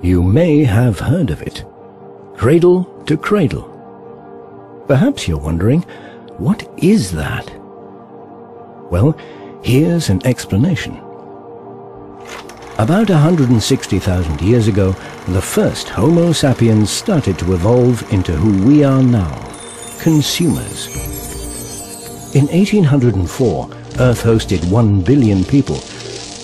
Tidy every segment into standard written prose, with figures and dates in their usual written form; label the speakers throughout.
Speaker 1: You may have heard of it. Cradle to cradle. Perhaps you're wondering, what is that? Well, here's an explanation. About 160,000 years ago, the first Homo sapiens started to evolve into who we are now, consumers. In 1804, Earth hosted 1 billion people.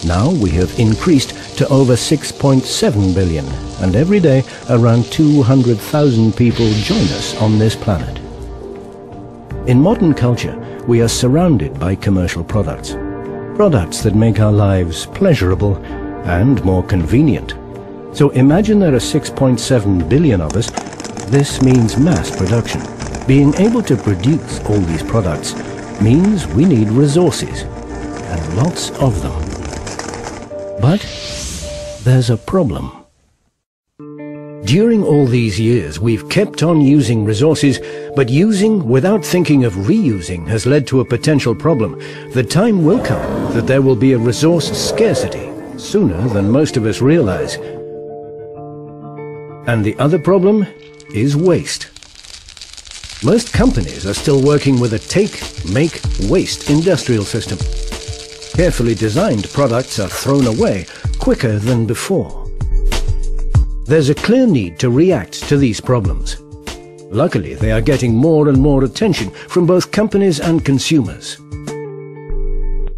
Speaker 1: Now we have increased to over 6.7 billion, and every day around 200,000 people join us on this planet. In modern culture, we are surrounded by commercial products. Products that make our lives pleasurable and more convenient. So imagine there are 6.7 billion of us. This means mass production. Being able to produce all these products means we need resources, and lots of them. But there's a problem. During all these years, we've kept on using resources, but using without thinking of reusing has led to a potential problem. The time will come that there will be a resource scarcity, sooner than most of us realize. And the other problem is waste. Most companies are still working with a take, make, waste industrial system. Carefully designed products are thrown away quicker than before. There's a clear need to react to these problems. Luckily, they are getting more and more attention from both companies and consumers.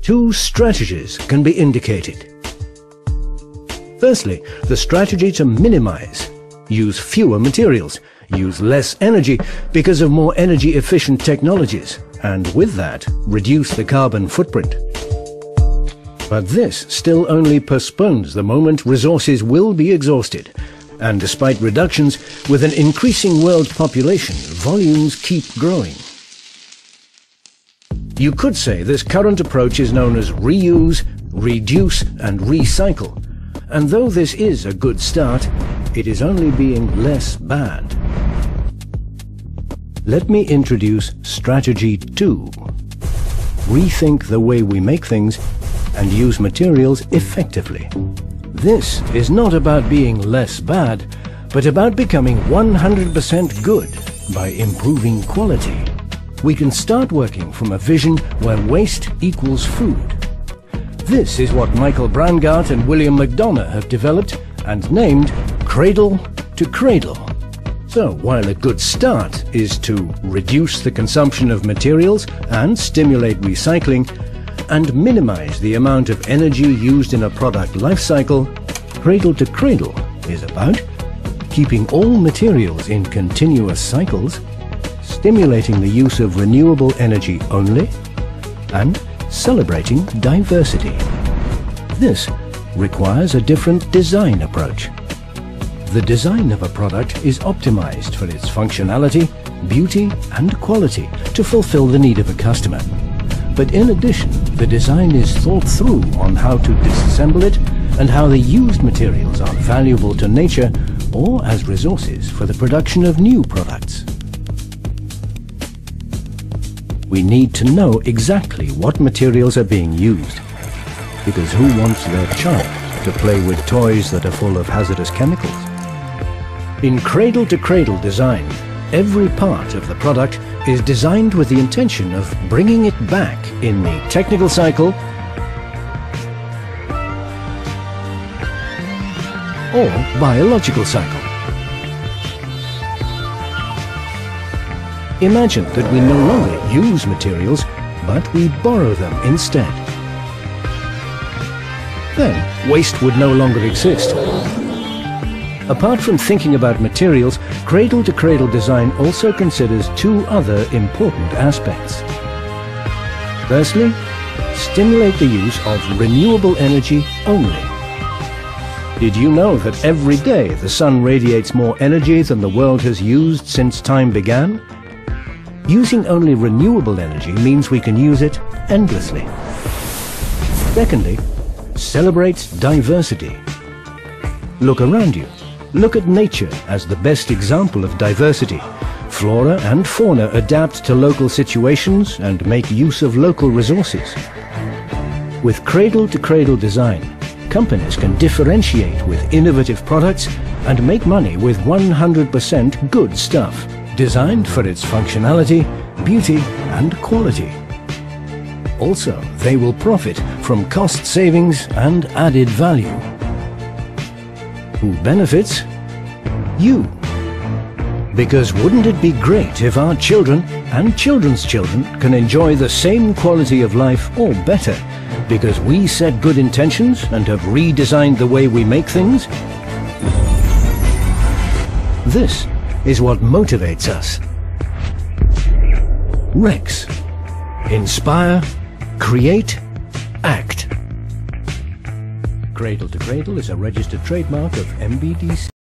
Speaker 1: 2 strategies can be indicated. Firstly, the strategy to minimize. Use fewer materials. Use less energy because of more energy-efficient technologies, and with that, reduce the carbon footprint. But this still only postpones the moment resources will be exhausted, and despite reductions, with an increasing world population, volumes keep growing. You could say this current approach is known as reuse, reduce, and recycle, and though this is a good start, it is only being less bad. Let me introduce Strategy 2. Rethink the way we make things and use materials effectively. This is not about being less bad, but about becoming 100% good by improving quality. We can start working from a vision where waste equals food. This is what Michael Brangart and William McDonough have developed and named Cradle to Cradle. So, while a good start is to reduce the consumption of materials and stimulate recycling, and minimize the amount of energy used in a product life cycle, Cradle to Cradle is about keeping all materials in continuous cycles, stimulating the use of renewable energy only, and celebrating diversity. This requires a different design approach. The design of a product is optimized for its functionality, beauty, and quality to fulfill the need of a customer. But in addition, the design is thought through on how to disassemble it and how the used materials are valuable to nature or as resources for the production of new products. We need to know exactly what materials are being used, because who wants their child to play with toys that are full of hazardous chemicals? In cradle-to-cradle design, every part of the product is designed with the intention of bringing it back in the technical cycle or biological cycle. Imagine that we no longer use materials, but we borrow them instead. Then waste would no longer exist. Apart from thinking about materials, cradle-to-cradle design also considers 2 other important aspects. Firstly, stimulate the use of renewable energy only. Did you know that every day the sun radiates more energy than the world has used since time began? Using only renewable energy means we can use it endlessly. Secondly, celebrate diversity. Look around you. Look at nature as the best example of diversity. Flora and fauna adapt to local situations and make use of local resources. With cradle-to-cradle design, companies can differentiate with innovative products and make money with 100% good stuff, designed for its functionality, beauty and quality. Also, they will profit from cost savings and added value. Who benefits? You. Because wouldn't it be great if our children and children's children can enjoy the same quality of life or better because we set good intentions and have redesigned the way we make things? This is what motivates us. Rex. Inspire, create, act. Cradle to Cradle is a registered trademark of MBDC.